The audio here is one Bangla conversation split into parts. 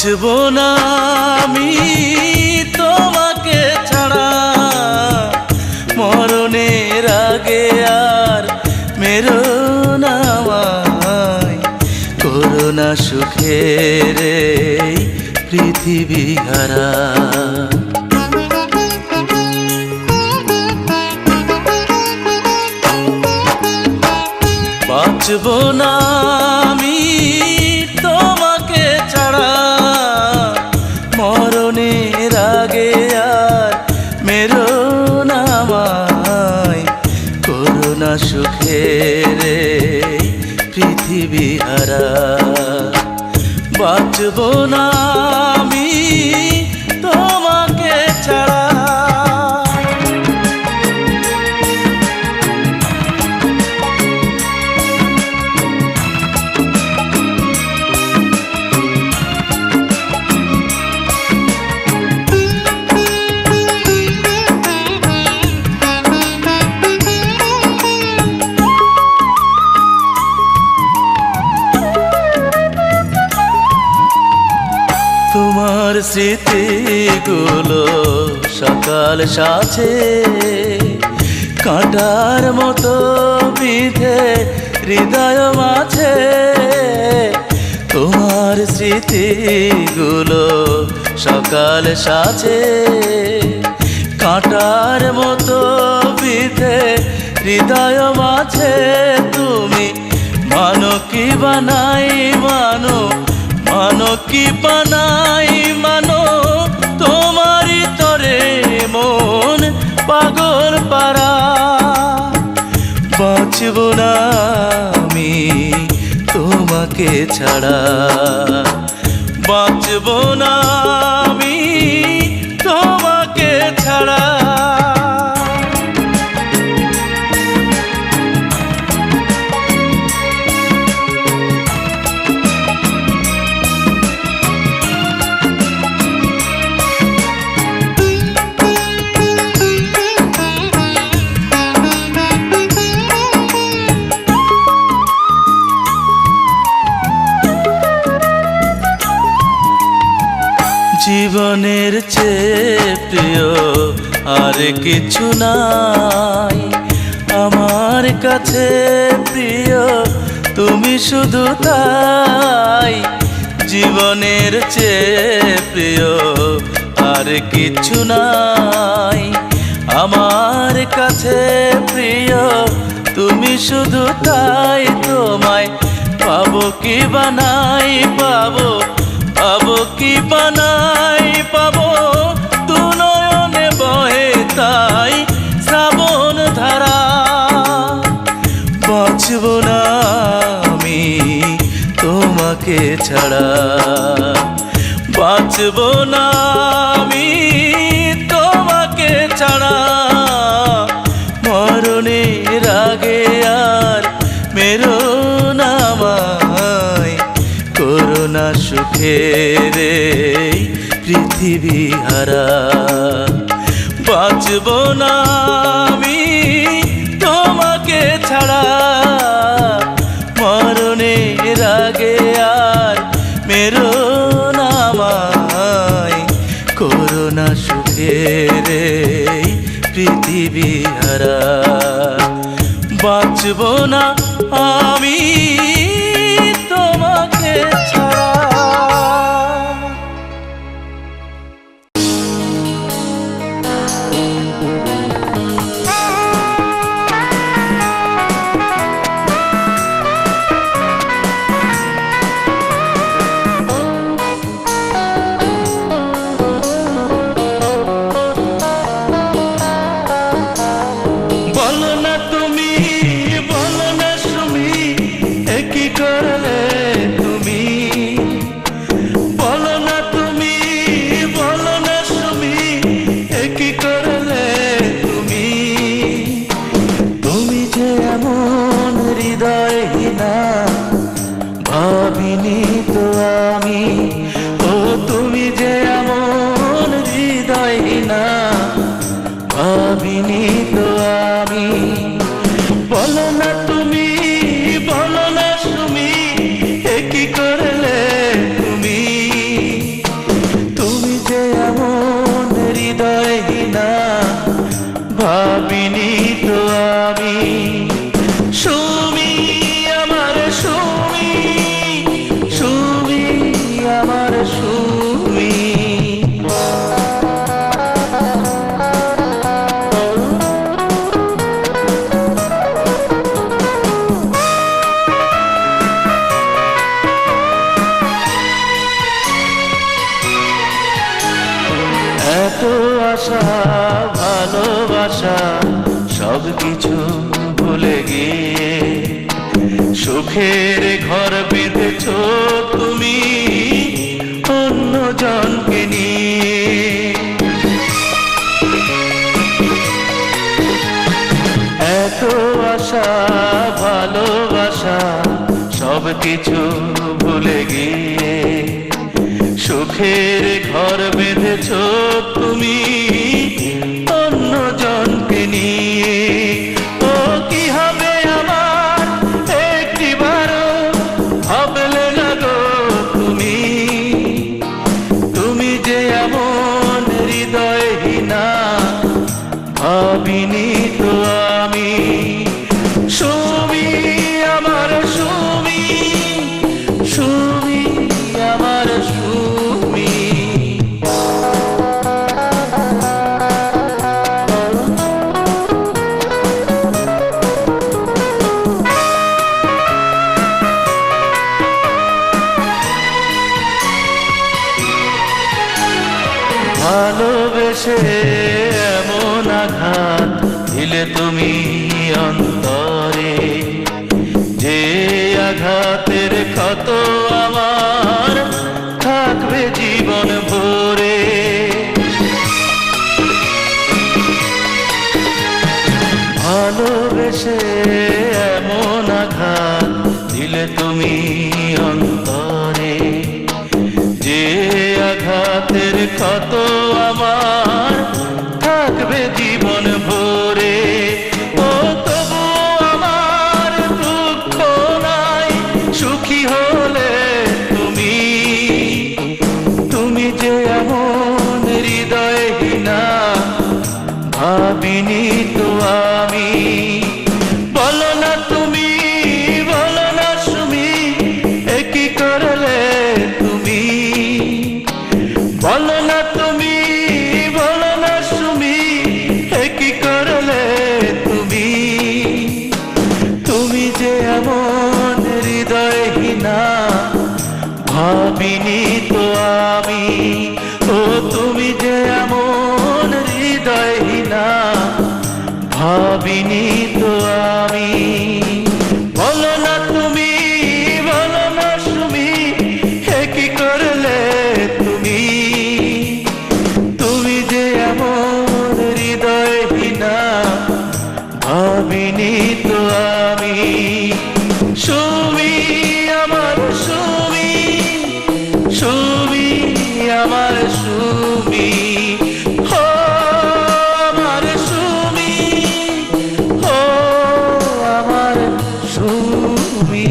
বাঁচবো না আমি তোমাকে ছাড়া, মরণের আগে আর মেরো না আমায়, করো না সুখের এই পৃথিবী হারা। বাঁচবো না আমি তোমাকে ছাড়া, মরণের আগে আর মেরো না আমায়, করো না সুখের এই পৃথিবী হারা। বাঁচবো না আমি তোমাকে ছাড়া। তোমার স্মৃতিগুলো সকাল সাথে কাঁটার মতো বিঁধে হৃদয় মাঝে। তোমার স্মৃতিগুলো সকাল সাথে কাঁটার মতো বিঁধে হৃদয় মাঝে। তুমি মানো কি বানাই মানো, মানো কি বানাই মানো, তোমারই তরে মন পাগল পারা। বাঁচবো না আমি তোমাকে ছাড়া, বাঁচবো না আমি তোমাকে ছাড়া। জীবনের চেয়ে প্রিয় আর কিছু নাই আমার কাছে, প্রিয় তুমি শুধু তাই। জীবনের চেয়ে প্রিয় আর কিছু নাই আমার কাছে, প্রিয় তুমি শুধু তাই। তোমায় পাবো কি বানাই পাবো, পাবো কি বানাই পাবো, দু নয়নে বহে তাই শ্রাবণ ধারা। বাঁচবো না আমি তোমাকে ছাড়া, বাঁচবো না আমি তোমাকে ছাড়া। মরণের আগে আর মেরো না আমায়, করো না সুখের এই পৃথিবী হারা। বাঁচবো না আমি তোমাকে ছাড়া, মরণের আগে আর মেরো না আমায়, করো না সুখের এই পৃথিবী হারা। বাঁচবো না আমি তোমাকে ছাড়া। বলো না তুমি, বলো না সুমি, একই করলে তুমি। বলো না তুমি, বলো না সুমি, একই করলে তুমি। তুমি যে এমন হৃদয়হীনা ভাবিনি তো আমি, ও তুমি যে এমন হৃদয়হীনা ভাবিনি তো আমি। বলো না তুমি, বলো না সুমি, একই করলে তুমি। ভালোবাসা সবকিছু ভুলে গিয়ে সুখের ঘর বেঁধেছো তুমি অন্য জনকে নিয়ে। এত আশা ভালোবাসা সবকিছু ভুলে গিয়ে সুখের ঘর বেঁধেছো তুমি অন্য জনকে নিয়ে। ও কি হবে আমার একটিবারও ভাবলে না গো তুমি, তুমি যে এমন হৃদয়হীনা ভাবিনি তো আমি। সুমি আমার সুমি, সুমি আমার সুমি। ভালোবেসে এমন আঘাত দিলে তুমি অন্তরে, যে আঘাতের ক্ষত আমার থাকবে জীবন ভরে। ভালোবেসে এমন আঘাত দিলে তুমি অন্তরে, যে আঘাতের ক্ষত আমার থাকবে জীবন ভরে। ও তবু আমার দুঃখ নাই সুখী হলে তুমি, তুমি যে এমন হৃদয়হীনা ভাবিনি তো আমি। বলো না তুমি, বলো না সুমি, এ কি করলে তুমি। বলো না তুমি, বলো না সুমি, এ কি করলে তুমি, তুমি যে এমন হৃদয়হীনা ভাবিনি তো আমি। ও তুমি যে এমন হৃদয়হীনা ভাবিনি তো আমি। বলো না তুমি, বলো না সুমি, হে কি করলে তুমি, তুমি যে এমন হৃদয়হীনা ভাবিনি তো আমি। সুমি আমার সুমি, সুমি আমার সুমি, হো আমার সুমি, হো আমার সুমি।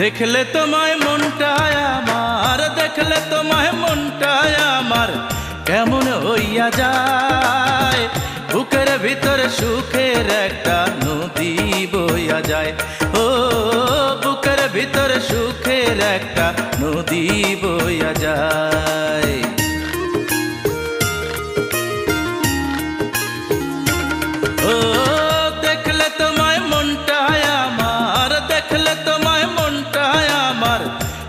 দেখলে তোমায় মনটায় আমার, দেখলে তোমায় মনটায় আমার কেমন হইয়া যায়। বুকের ভিতরে সুখের একটা নদী বইয়া যায়। ও বুকের ভিতরে সুখের একটা নদী বইয়া যায়। ও দেখলে তোমায় মনটায় আমার, দেখলে তোমায় মনটায় আমার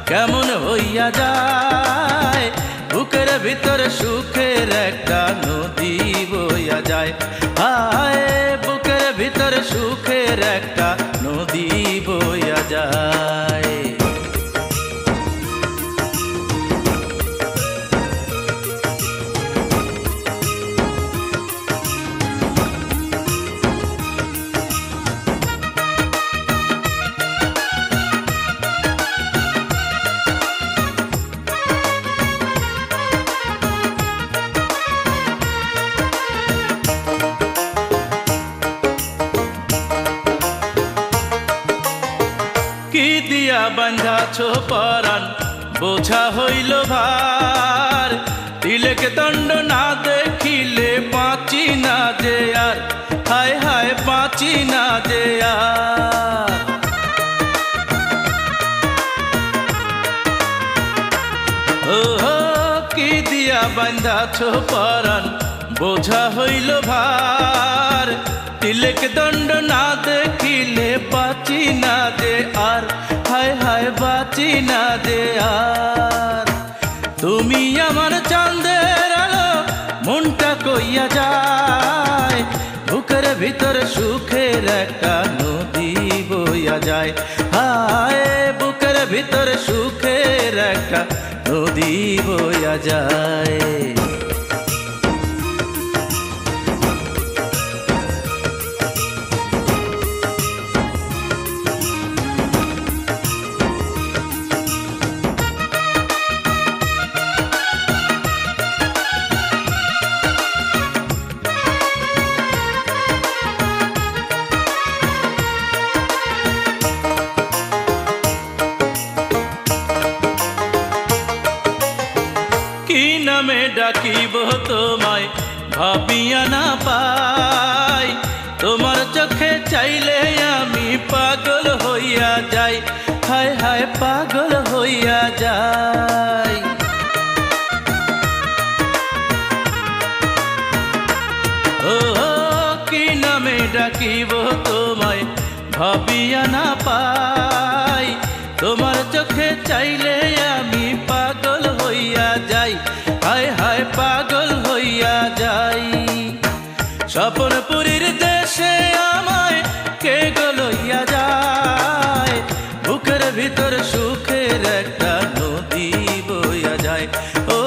কেমন হইয়া যায়। বুকের ভিতরে সুখের একটা নদী বইয়া যায়। হায় বুকের ভিতরে সুখের একটা নদী বইয়া যায়। কি দিয়া বাঁধাছো পরাণ বোঝা হইল ভার, দিলে দণ্ড না দেখিলে বাঁচি না যে আর, হায় হায় বাঁচি না যে আর। ও কি দিয়া বান্ধাছ পরাণ, বোঝা হইল ভার। তিলেক দণ্ড না দেখিলে বাঁচি না যে আর, হায় হায় বাঁচি না যে আর। তুমি আমার চাঁদের আলো, মনটা কইয়া যায়, বুকের ভিতর সুখের একটা নদী বইয়া যায়। হায় বুকের ভিতর সুখের একটা নদী বইয়া যায়। কি নামে ডাকিব তোমায় ভাবিয়া না পাই, তোমার চোখে চাইলে আমি পাগল হইয়া যাই, হায় হায় পাগল হইয়া যাই। ও কি নামে ডাকিব তোমায় ভাবিয়া না পাই, তোমার চোখে চাইলে আমি পাগল হইয়া যাই, হায় হায় পাগল হইয়া যাই। স্বপনপুরীর দেশে আমায় কে গো লইয়া যায়, বুকের ভিতর সুখের একটা নদী বইয়া যায়। ও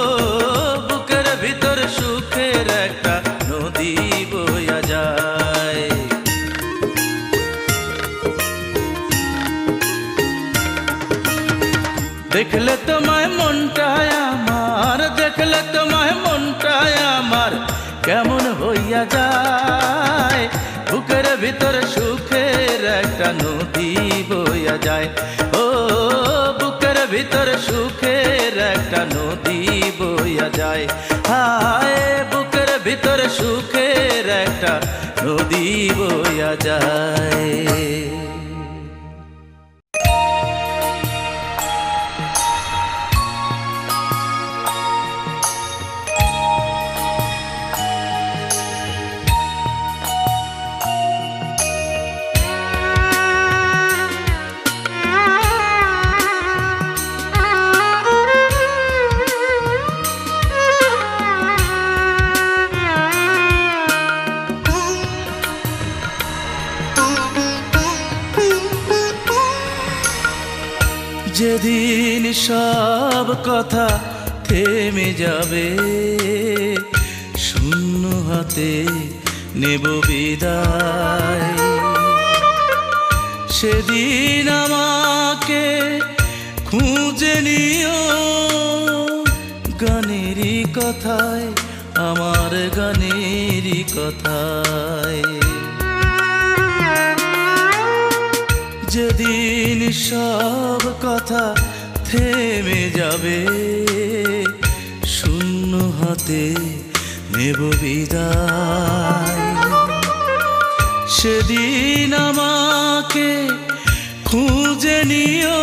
বুকের ভিতর সুখের একটা নদী বইয়া যায়। দেখলে তোমায় মনটায় আমার, দেখলে তোমায় মনটায় আমার কেমন হইয়া যায়, বুকের ভিতর সুখের একটা নদী বইয়া যায়। ও বুকের ভিতর সুখের একটা নদী বইয়া যায়, হায় বুকের ভিতর সুখের একটা নদী বইয়া যায়। যেদিন সব কথা থেমে যাবে, শূন্য হাতে নেব বিদায়, সেদিন আমাকে খুঁজে নিও গানেরই কথায়, আমার গানেরই কথায়। যেদিন সব কথা থেমে যাবে, শূন্য হাতে নেব বিদায়, সেদিন আমাকে খুঁজে নিও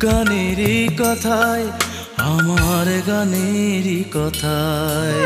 গানেরই কথায়, আমার গানেরই কথায়।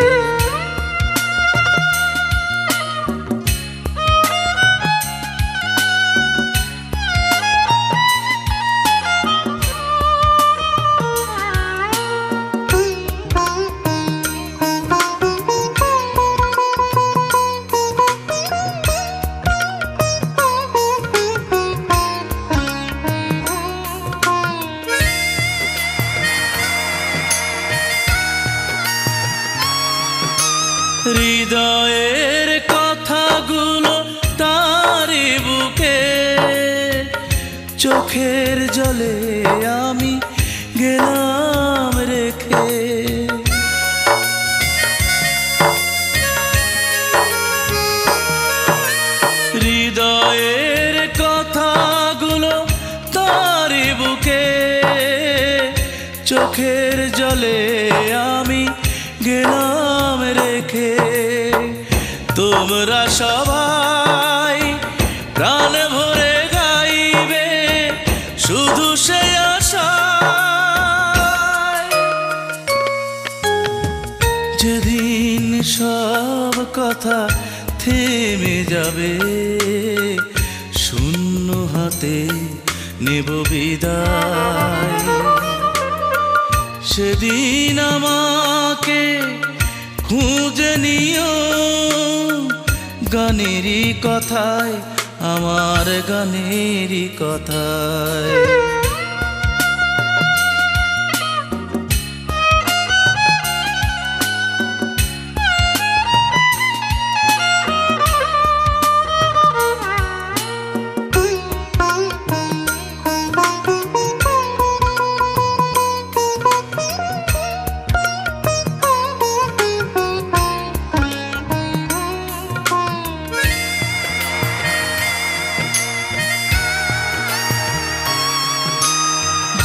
হৃদয়ের কথাগুলো তারি বুকে, চোখের জলে আমি গেলাম রেখে। হৃদয়ের কথাগুলো তারি বুকে, চোখের জলে আমি তোমরা সবাই প্রাণ ভরে গাইবে শুধু সেই আশায়। যেদিন সব কথা থেমে যাবে, শূন্য হাতে নেব বিদায়। সেদিন আমাকে খুঁজে নিও গানেরই কথায়, আমার গানেরই কথায়।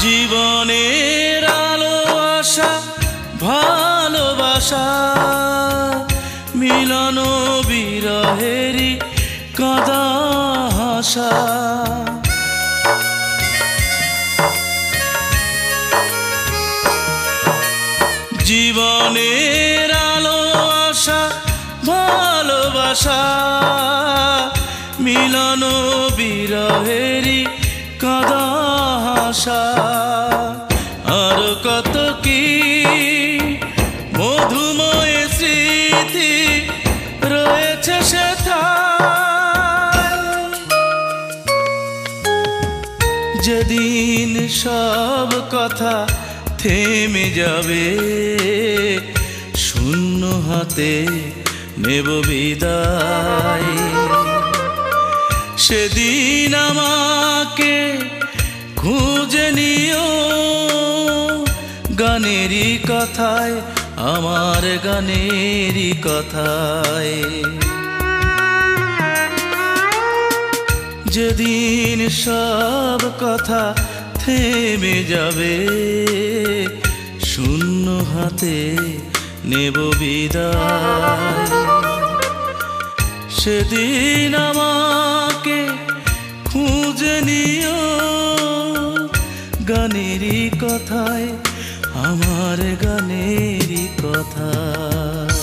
জীবনের আলো আশা ভালোবাসা, মিলন বিরহেরই কাঁদা হাসা। জীবনের আলো আশা ভালোবাসা, মিলন বিরহেরই কাঁদা হাসা। আর কত কি মধুময় স্মৃতি রয়েছে সেথায়। যেদিন সব কথা থেমে যাবে, শূন্য হাতে নেব বিদায়। সেদিন আমাকে খুঁজে নিও গানেরই কথায়, আমার গানেরই কথায়। যেদিন সব কথা থেমে যাবে, শূন্য হাতে নেব বিদায়। সেদিন আমাকে খুঁজে নিও গানেরই কথায়, আমার গানেরই কথায়।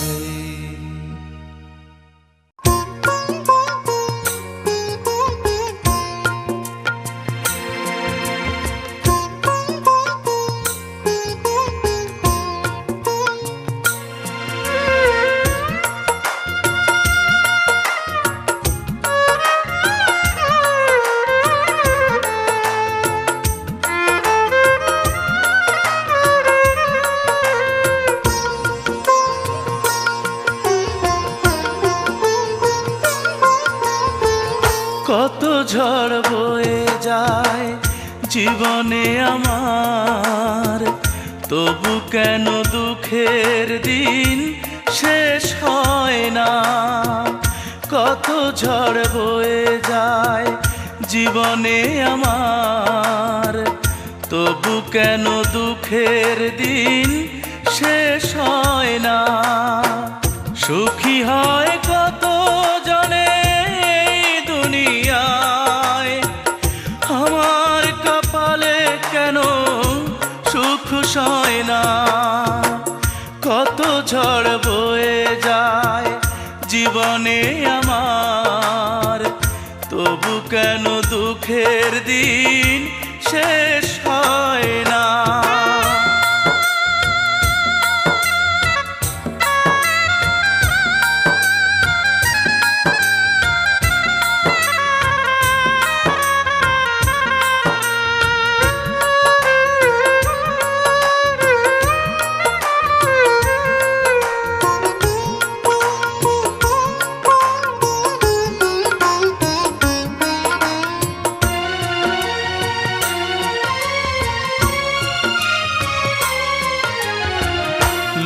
কত ঝড় বয়ে যায় জীবনে আমার, তবু কেন দুঃখের দিন শেষ হয় না। কত ঝড় বয়ে যায় জীবনে আমার, তবু কেন দুঃখের দিন শেষ হয় না। সুখী হয় কত জনে দুনিয়ায়, আমার কপালে কেন সুখ সয় না। কত ঝড় বয়ে যায় জীবনে আমার, তবু কেন দুঃখের দিন শেষ হয় না।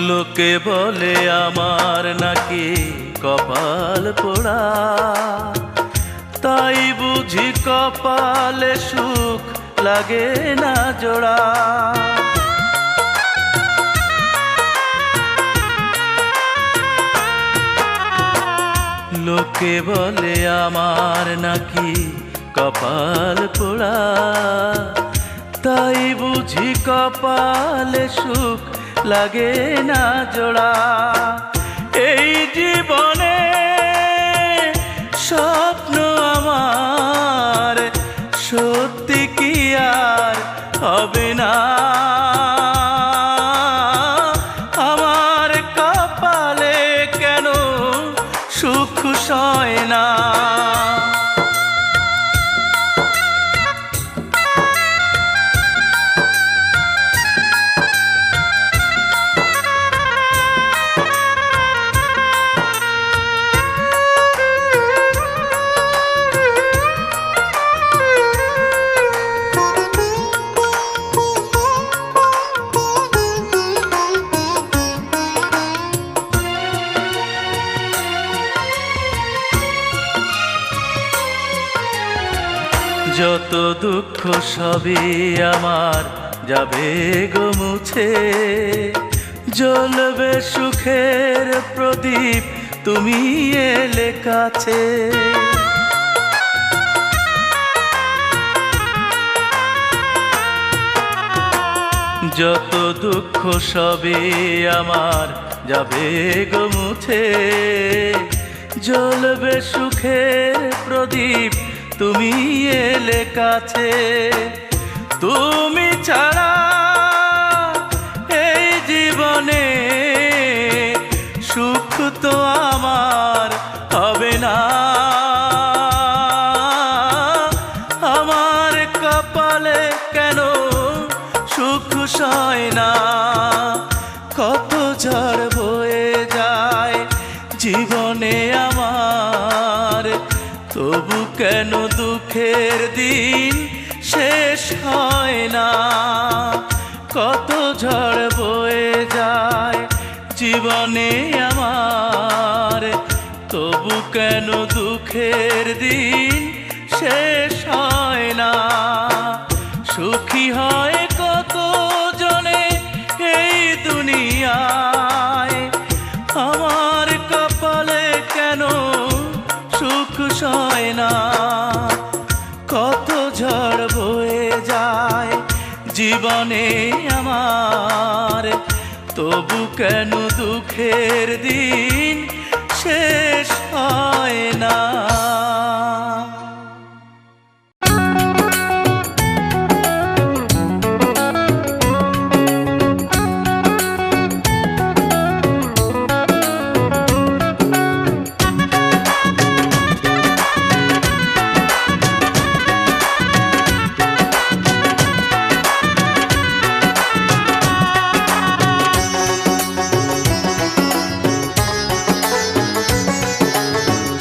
লোকে বলে আমার নাকি কপাল পোড়া, তাই বুঝি কপালে সুখ লাগে না জোড়া। লোকে বলে আমার নাকি কপাল পোড়া, তাই বুঝি কপালে সুখ লাগে না জোড়া। এই জীবনে স্বপ্ন আমার সত্যি কি আর হবে না, আমার কপালে কেন সুখ সয় না। যত দুঃখ সবই আমার যাবে গো মুছে, জ্বলবে সুখের প্রদীপ তুমি এলে কাছে। যত দুঃখ সবই আমার যাবে গো মুছে, জ্বলবে সুখের প্রদীপ তুমি এলে কাছে। তুমি ছাড়া এই জীবনে সুখ তো আমার হবে না, আমার কপালে কেন সুখ সয় না। কত ঝড় বয়ে যায় জীবনে আমার, তবু কেন দুঃখের দিন শেষ হয় না। কত ঝড় বয়ে যায় জীবনে আমার, তবু কেন দুঃখের দিন শেষ হয় না। সুখী হয় কত জনে এই দুনিয়ায়, আমার কপালে কেন সুখ সয় না। কত ঝড় বয়ে যায় জীবনে আমার, তবু কেন দুঃখের দিন শেষ হয় না।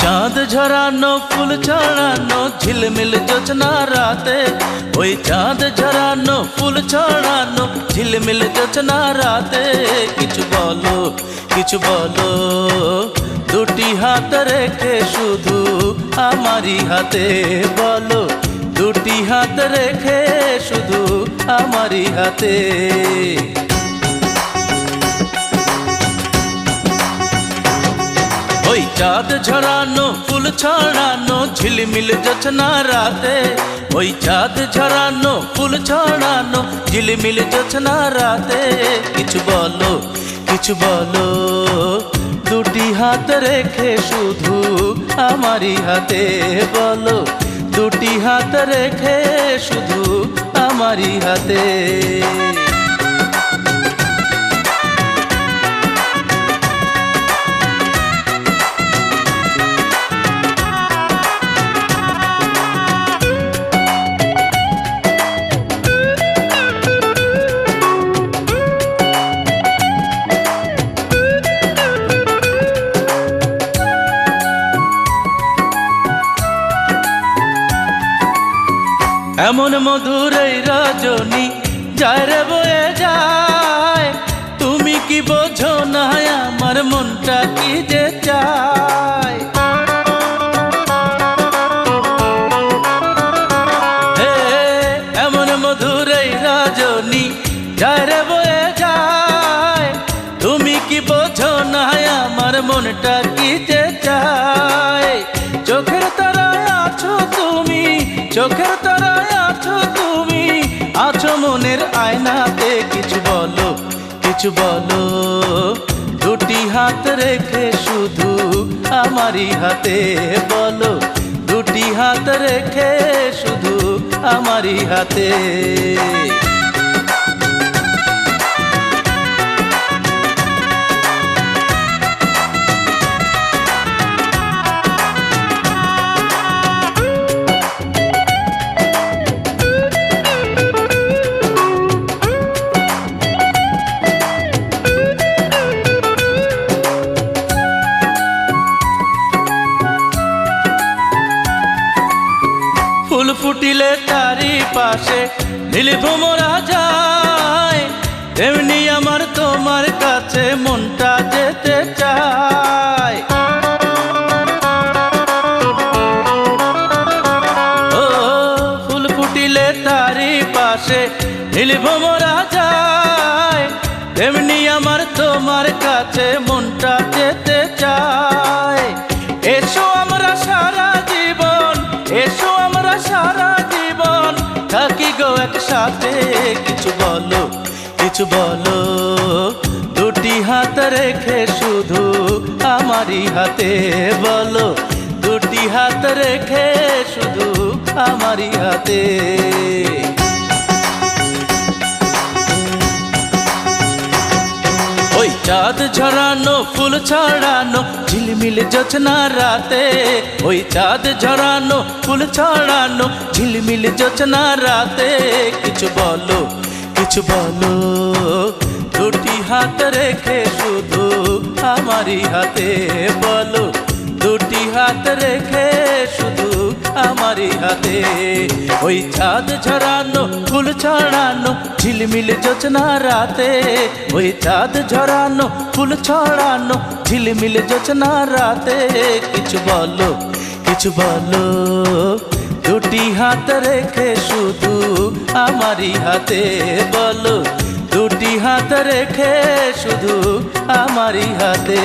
চাঁদ ঝরানো ফুল ছড়ানো ঝিলমিল জোছনা রাতে, ওই চাঁদ ঝরানো ফুল ছড়ানো ঝিলমিল জোছনা রাতে। কিছু বলো কিছু বলো, দুটি হাত রেখে শুধু আমারই হাতে বলো, দুটি হাত রেখে শুধু আমারই হাতে। ওই চাঁদ ঝরানো ফুল ছড়ানো ঝিলমিল জোছনা রাতে, ওই চাঁদ ঝরানো ফুল ছড়ানো ঝিলমিল জোছনা রাতে। কিছু বলো কিছু বলো, দুটি হাত রেখে শুধু আমারই হাতে বলো, দুটি হাত রেখে শুধু আমারই হাতে। এমন মধুর এই রজনী যায় রে বয়ে যায়, তুমি কি বোঝো না আমার মনটা কি যে চায়। এমন মধুর এই রজনী যায় রে বয়ে যায়, তুমি কি বোঝো না আমার মনটা কি যে চায়। কিছু বলো, দুটি হাত রেখে শুধু আমারই হাতে বলো, দুটি হাত রেখে শুধু আমারই হাতে। ফুল ফুটিলে তারি পাশে নীল ভ্রমরা যায়, তেমনি আমার তোমার কাছে মনটা যেতে চায়। ও ফুল ফুটিলে তারি পাশে নীল ভ্রমরা যায়, তেমনি আমার তোমার কাছে মনটা যেতে চায়। এসো আমরা সারা জীবন, এসো আমরা সারা জীবন থাকি গো একসাথে। কিছু বলো, কিছু বলো, দুটি হাত রেখে শুধু আমারই হাতে বলো, দুটি হাত রেখে শুধু আমারই হাতে। ওই চাঁদ ঝরানো ফুল ছড়ানো ঝিলমিল জোছনা রাতে, ওই চাঁদ ঝরানো ফুল ছড়ানো ঝিলমিল জোছনা রাতে। কিছু বলো, কিছু বলো, দুটি হাত রেখে শুধু আমারই হাতে বলো, দুটি হাত রেখে শুধু আমারই হাতে। ওই চাঁদ ঝরানো ফুল ছড়ানো ঝিলমিল জোছনা রাতে, ওই চাঁদ ঝরানো ফুল ছড়ানো ঝিলমিল জোছনা রাতে। কিছু বলো, কিছু বলো, দুটি হাত রেখে শুধু আমারই হাতে বলো, দুটি হাত রেখে শুধু আমারই হাতে।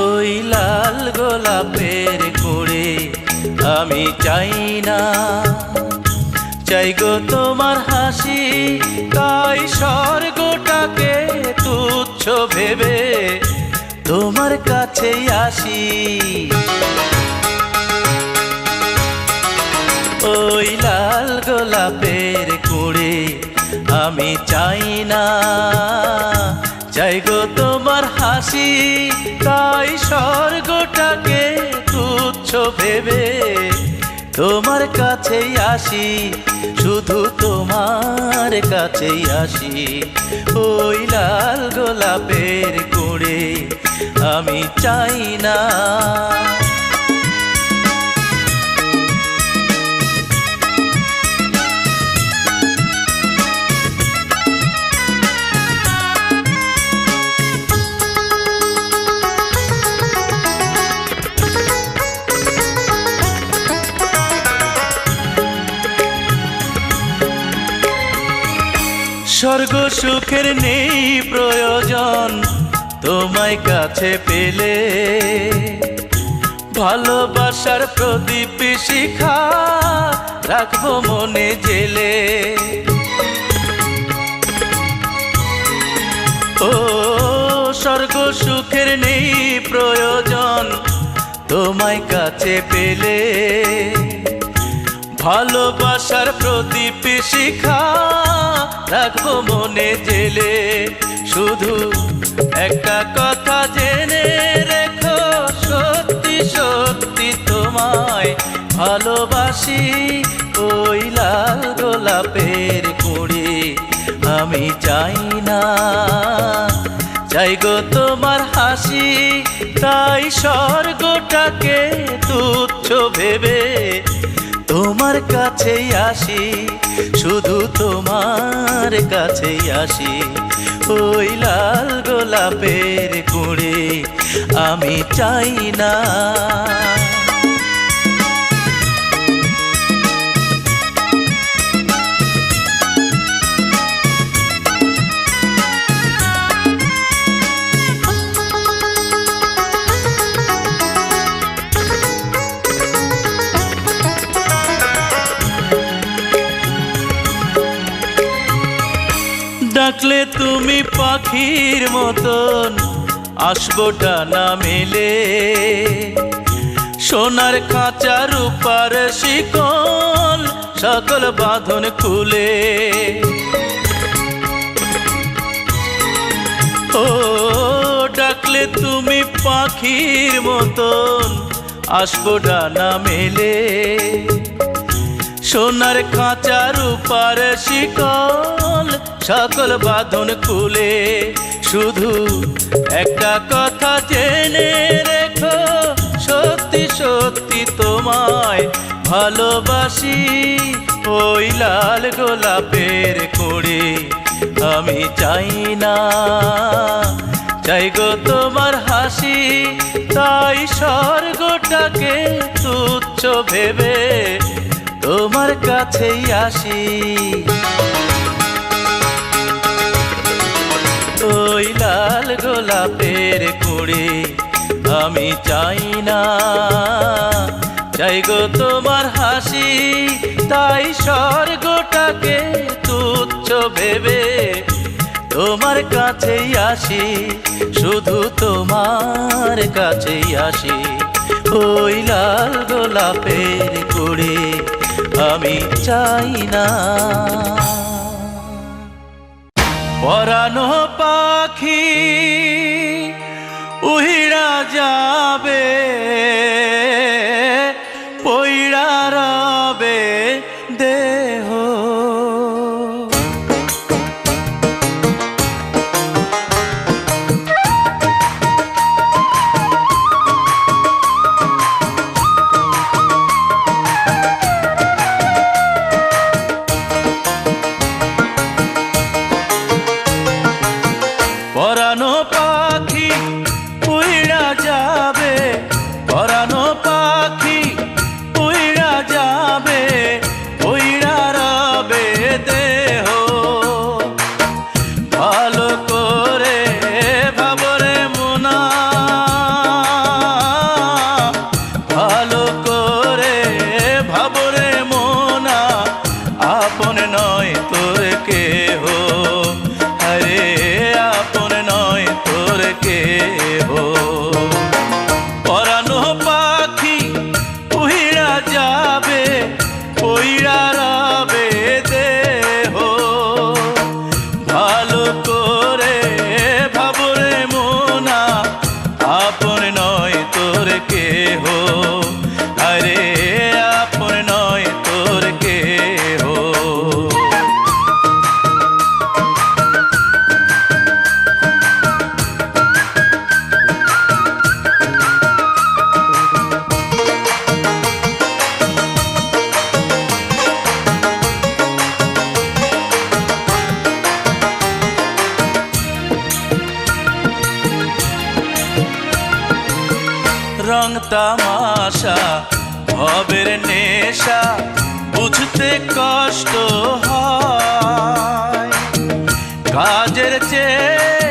ওই লাল গোলাপের কুঁড়ে আমি চাই না, চাই গো তোমার হাসি, তাই স্বর্গটাকে তুচ্ছ ভেবে তোমার কাছেই আসি। ওই লাল গোলাপের কুঁড়ে আমি চাই না, চাই গো তোমার হাসি, তাই স্বর্গটাকে তুচ্ছ ভেবে তোমার কাছেই আসি, শুধু তোমার কাছেই আসি। ওই লাল গোলাপের কুঁড়ে আমি চাই না। স্বর্গ সুখের নেই প্রয়োজন তোমায় কাছে পেলে, ভালোবাসার প্রদীপ শিখা রাখবো মনে জেলে। ও স্বর্গ সুখের নেই প্রয়োজন তোমায় কাছে পেলে, ভালোবাসার প্রদীপ শিখা রাখবো মনে জেলে। শুধু একটা কথা জেনে রেখো, সত্যি সত্যি তোমায় ভালোবাসি। ওই লাল গোলাপের কুঁড়ে আমি চাই না, চাই গো তোমার হাসি, তাই স্বর্গটাকে তুচ্ছ ভেবে তোমার কাছেই আসি, শুধু তোমার কাছেই আসি। ওই লাল গোলাপের কুঁড়ে আমি চাই না। ডাকলে তুমি পাখির মতন আসবো ডানা মেলে, সোনার খাঁচা রূপার শিকল সকল বাঁধন খুলে। ও ডাকলে তুমি পাখির মতন আসবো ডানা মেলে, সোনার খাঁচা রূপার শিকল সকল বাঁধন খুলে। শুধু একটা কথা জেনে রেখো, সত্যি সত্যি তোমায় ভালোবাসি। ওই লাল গোলাপের কুঁড়ি আমি চাই না, চাই গো তোমার হাসি। তাই স্বর্গটাকে তুচ্ছ ভেবে তোমার কাছেই আসি। ওই লাল গোলাপের কুঁড়ি আমি চাই না, চাই গো তোমার হাসি। তাই স্বর্গটাকে তুচ্ছ ভেবে তোমার কাছেই আসি, শুধু তোমার কাছেই আসি। ওই লাল গোলাপের কুঁড়ি আমি চাই না। পরানো পাখি উহিরা যাবে, পইড়া রবে দেহ। পরানো পাখি উইড়া যাবে, পরানো পাখি উইড়া যাবে, উইড়া রবে দেহ। ভালো করে ভাবরে মোনা, ভালো করে ভাবরে মোনা, আপন নয় তোর কেহ। আরে আপন নয় তোর কেহ। পরানো পাখি উহিরা যাবে, পইড়া রবে দেহ। ভালো করে ভাবরে মোনা, আপন নয় তোর কেহ। আরে আপন নয় তোর কেহ। রং তামাশা ভবের নেশা বুঝতে কষ্ট হয়, কাজের চেয়ে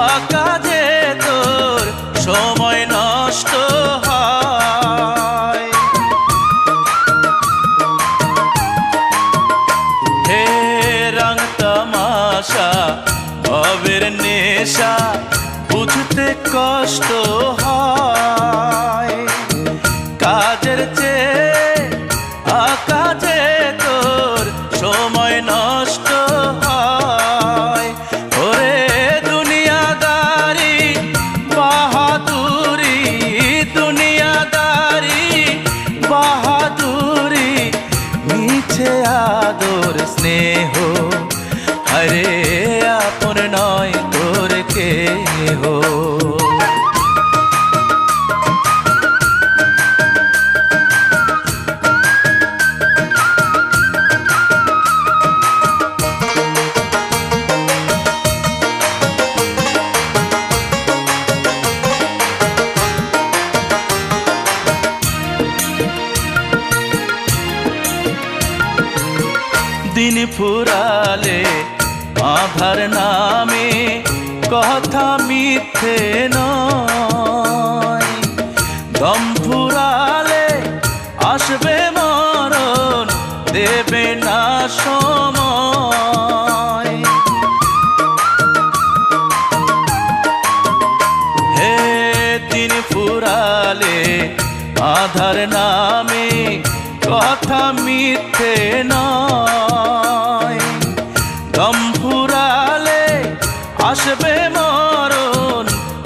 অকাজে তোর সময় নষ্ট হয়। হে রং তামাশা ভবের নেশা বুঝতে কষ্ট হয়, কাজের চেয়ে অকাজে তোর সময় নষ্ট হয়। ওরে দুনিয়াদারি বাহাদুরি, দুনিয়াদারি বাহাদুরি, মিছে আদর স্নেহ। আরে আপন নয় তোর কেহ। দিন ফুরালে আধার নামে কথা মিথ্যে নয়, দম ফুরালে আসবে মরণ দেবে না সময়। কথা মিথ্যে নয়। দম ফুরালে আসবে মরণ,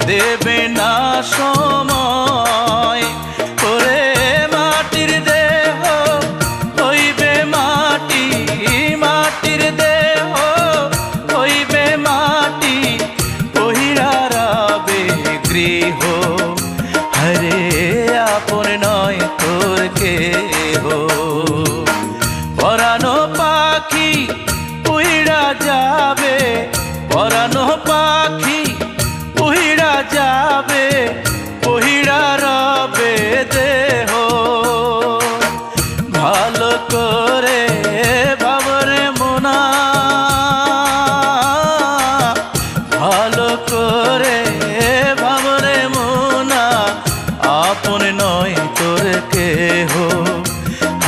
দেবে না সময়। ওরে মাটির দেহ হইবে মাটি, মাটির দেহ হইবে মাটি, পহিরা রবে গৃহ। হরে আপন নয় তোর কেহ, পরানো পাখি উইড়া যাবে, পরানো পাখি উইড়া যাবে, পহিরা রবে দেহ। ভালো করে ভাবরে মোনা, ভালো করে ভাবরে মোনা, আপন নয় তোর কেহ।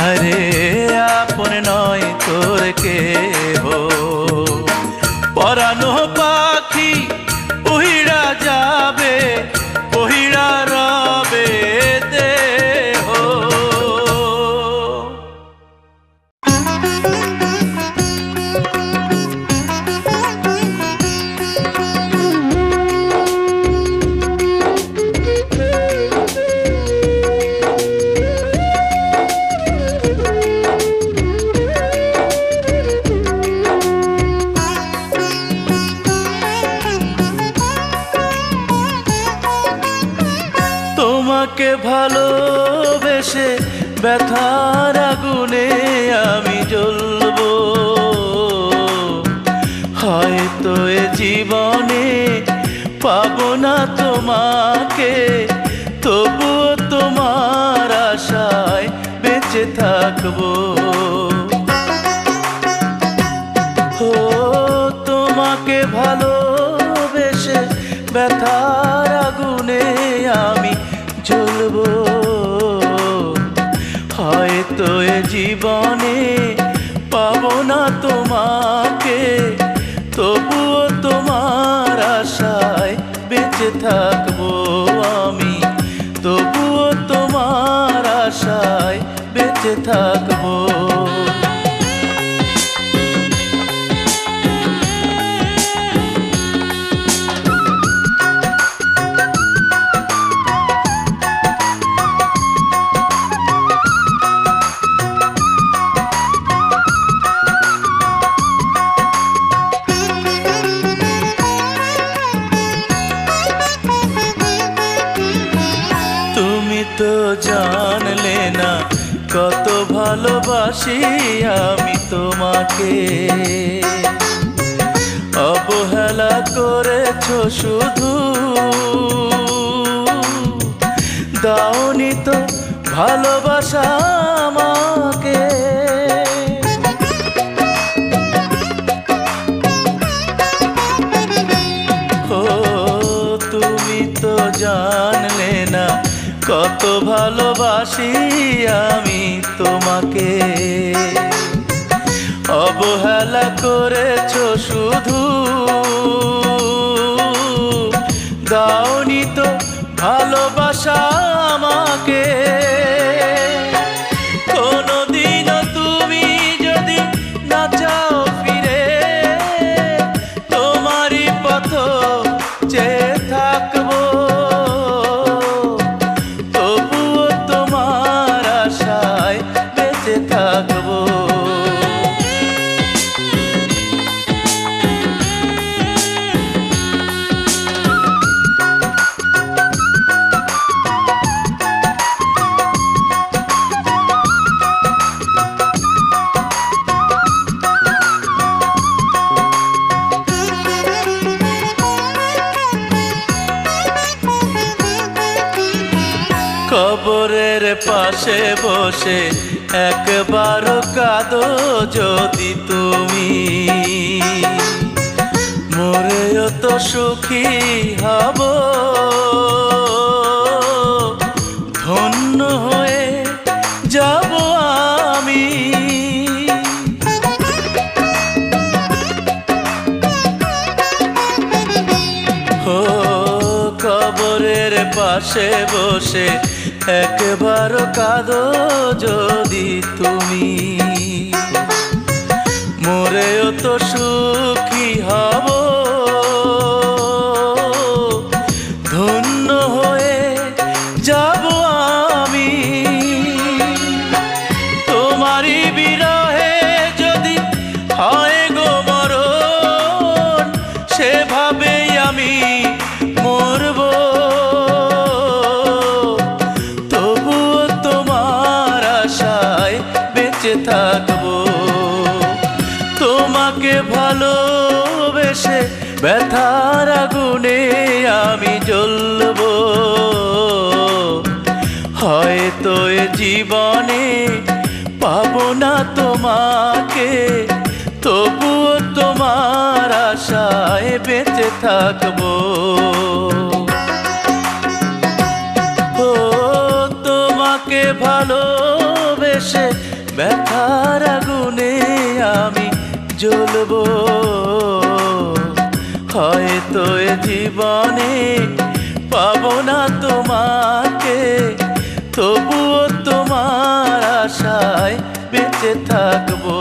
আরে আপন নয় তোর কেহ, পরানো পাখি উইড়া যাবে, পহিরা রবে দেহ। তোমাকে ভালোবেসে ব্যথার আগুনে আমি জ্বলবো, হয়তো এ জীবনে পাবো না তোমাকে, তবুও তোমার আশায় বেঁচে থাকবো। ও তোমাকে ভালোবেসে ব্যথার আগুনে আমি জ্বলবো, হয়তো এ জীবনে পাবো না তোমাকে, তবুও তোমার আশায় বেঁচে থাকবো আমি, তবুও তোমার আশায় বেঁচে থাকবো। তুমি তো জানলে না কত ভালোবাসি আমি তোমাকে, অবহেলা করেছো শুধু, দাওনি তো ভালোবাসা আমাকে। ও তুমি তো জানলে না কত ভালোবাসি আমি তোমাকে, অবহেলা করেছো শুধু, দাওনি তো ভালোবাসা আমাকে। কোনদিনও তুমি যদি না চাও ফিরে, তোমারই পথ চেয়ে থাকবো, তবুও তোমার আশায় বেঁচে থাকবো। কবরের পাশে বসে একবারও কাঁদো যদি তুমি, মরেও তো সুখী হব, ধন্য হয়ে যাব আমি। ও কবরের পাশে বসে একবারও কাঁদো যদি তুমি, মরেও তো সুখী হব, ধন্য হয়ে যাব আমি। তোমারই বিরহে যদি হয় গো মরণ, সেভাবেই আমি মরব, তবুও তোমার আশায় বেঁচে থাকবো। তোমাকে ভালোবেসে ব্যথার আগুনে আমি জ্বলব, হয়তো এ জীবনে পাবো না তোমাকে, তবুও তোমার আশায় বেঁচে থাকবো। ও তোমাকে ভালোবেসে ব্যথার আগুনে আমি জ্বলব, হয়তো এ জীবনে পাবো না তোমাকে, তবুও তোমার আশায় বেঁচে থাকবো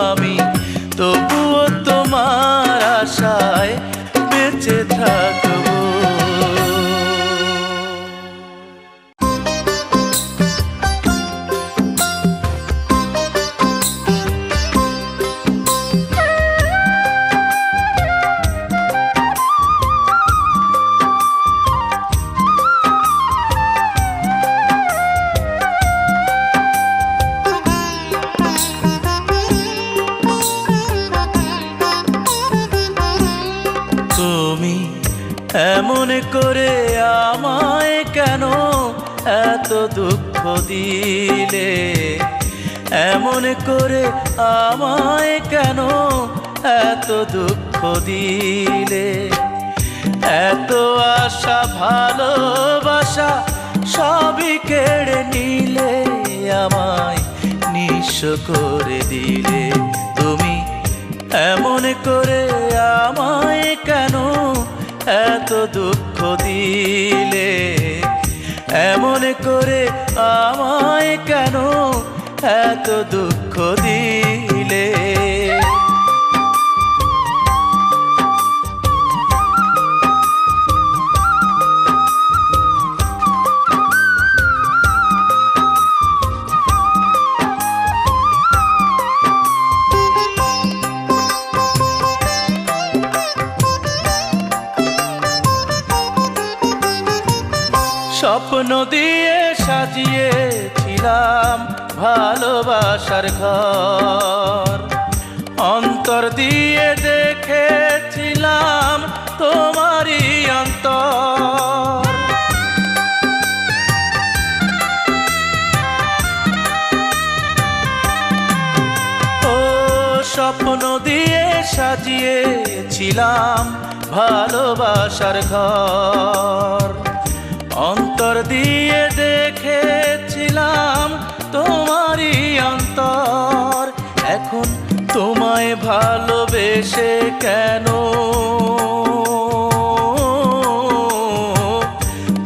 আমি, তবুও তোমার আশায় বেঁচে থাকবো। তুমি এমন করে আমায় কেন এত দুঃখ দিলে, এমন করে আমায় কেন এত দুঃখ দিলে, এত আশা ভালোবাসা সবই কেড়ে নিলে, আমায় নিঃস্ব করে দিলে। তুমি এমন করে আমায় কেন এত দুঃখ দিলে, এমন করে আমায় কেন এত দুঃখ দিলে। স্বপ্ন দিয়ে সাজিয়েছিলাম ভালোবাসার ঘর, অন্তর দিয়ে দেখেছিলাম তোমারই অন্তর। ও স্বপ্ন দিয়ে সাজিয়েছিলাম ভালোবাসার ঘর, অন্তর দিয়ে দেখেছিলাম তোমারই অন্তর। এখন তোমায় ভালোবেসে কেন,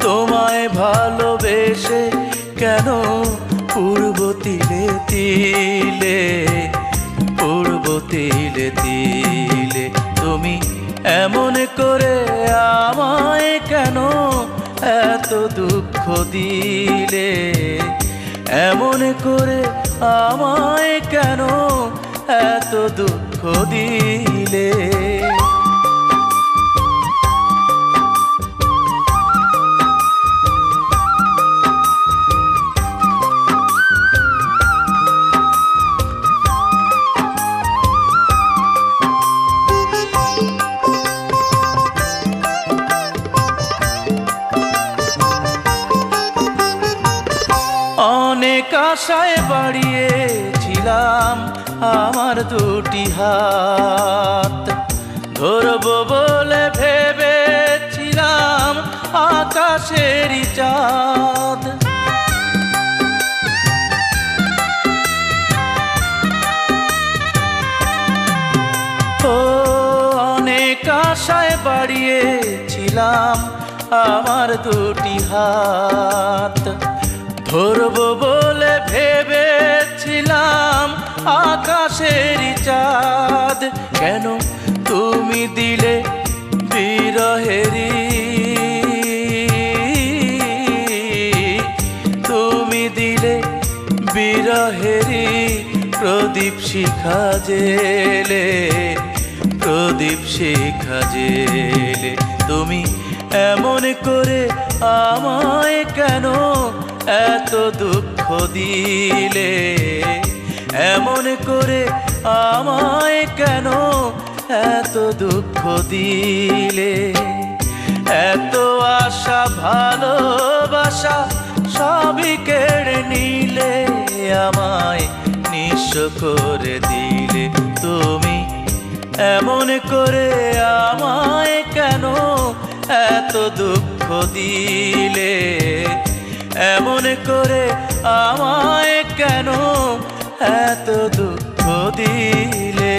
তোমায় ভালোবেসে কেন পূর্ব তিলে তিলে, পূর্ব তিলে তিলে তুমি এমন করে আমায় কেন এত দুঃখ দিলে, এমন করে আমায় কেন এত দুঃখ দিলে। অনেক আশায় বাড়িয়েছিলাম আমার দুটি হাত, ধরবো বলে ভেবেছিলাম আকাশেরই চাঁদ। ও অনেক আশায় বাড়িয়েছিলাম আমার দুটি হাত, ধরবো বলে ভেবেছিলাম আকাশেরই চাঁদ, কেন তুমি দিলে বিরহেরি, তুমি দিলে বিরহেরি প্রদীপ শিখা জেলে, প্রদীপ শিখা জেলে। তুমি এমন করে আমায় কেন এত দুঃখ দিলে, এমন করে আমায় কেন এত দুঃখ দিলে। এত আশা ভালোবাসা সবই কেড়ে নিলে, আমায় নিঃস্ব করে দিলে। তুমি এমন করে আমায় কেন এত দুঃখ দিলে, এমন করে আমায় কেন এত দুঃখ দিলে।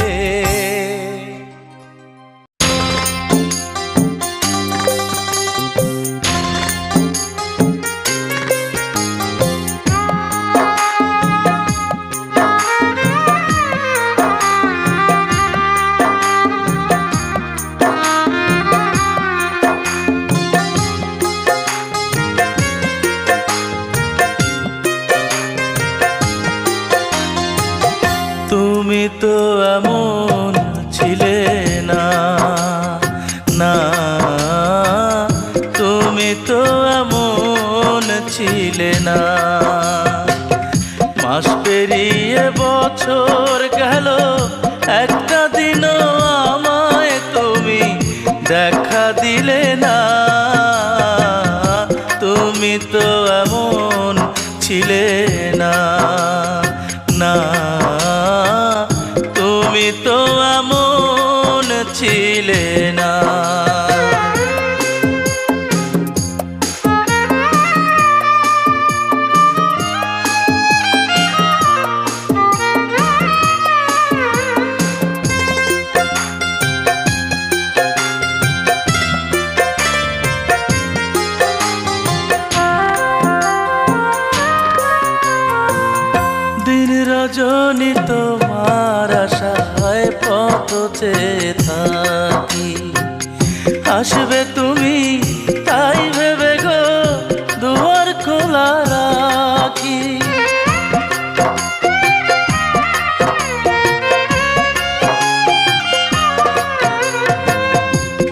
তুমি তো এমন ছিলে না, না তুমি তো এমন ছিলে না। মাস পেরিয়ে বছর গেল, একটা দিনও আমায় তুমি দেখা দিলে না। তুমি তো এমন ছিলে না, না তুমি তো এমন ছিলে না। দিন রজনী তোমার আশায় পথ চেয়ে থাকি, আসবে তুমি তাই ভেবে গো দুয়ার খোলা রাখি।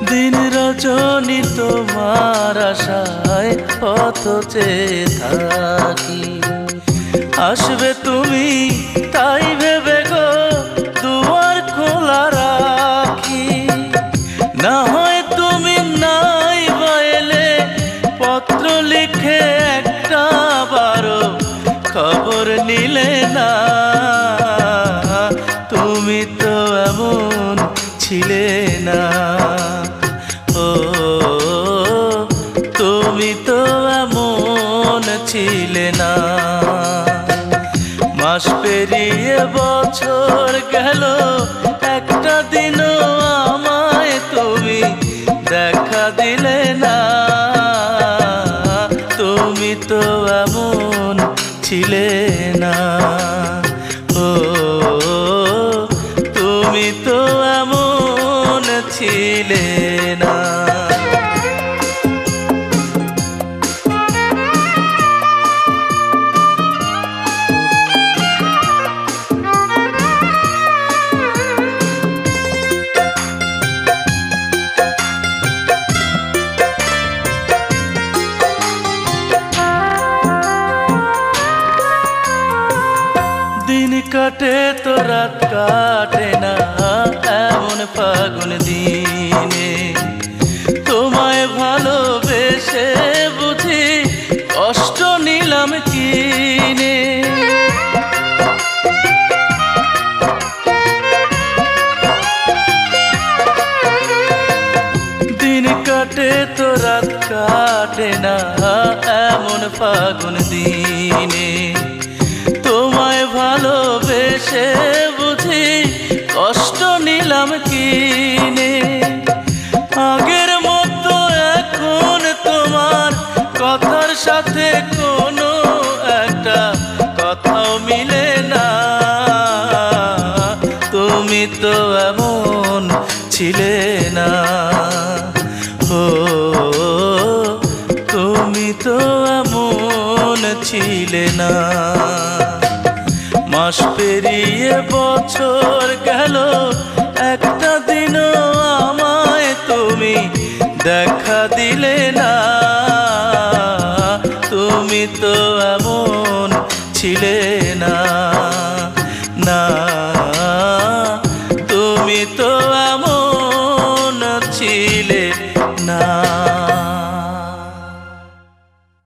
দিন রজনী তোমার আশায় পথ চেয়ে থাকি, আসবে তুমি তাই ভেবে গো দুয়ার খোলা রাখি। না হয় তুমি নাই বাইলে পত্র লিখে একটা বারো খবর নিলে না। তুমি তো এমন ছিলে না, ও তুমি তো এমন ছিলে না। মাস পেরিয়ে বছর গেল, একটা দিনও আমায় তুমি দেখা দিলে না। তুমি তো এমন ছিলে না, ও তুমি তো এমন ছিলে না। দিন কাটে তো রাত কাটে না এমন ফাগুন দিনে, তোমায় ভালোবেসে বুঝি কষ্ট নিলাম কিনে। দিন কাটে তো রাত কাটে না এমন ফাগুন দিনে, তোমায় ভালোবেসে বুঝি কষ্ট নিলাম কিনে। আগের মতো এখন তোমার কথার সাথে কোনো তুমি তো এমন ছিলে না। ও তুমি তো এমন ছিলে না। মাস পেরিয়ে বছর গেল, একটা দিনও আমায় তুমি দেখা দিলে না। তুমি তো এমন ছিলে না।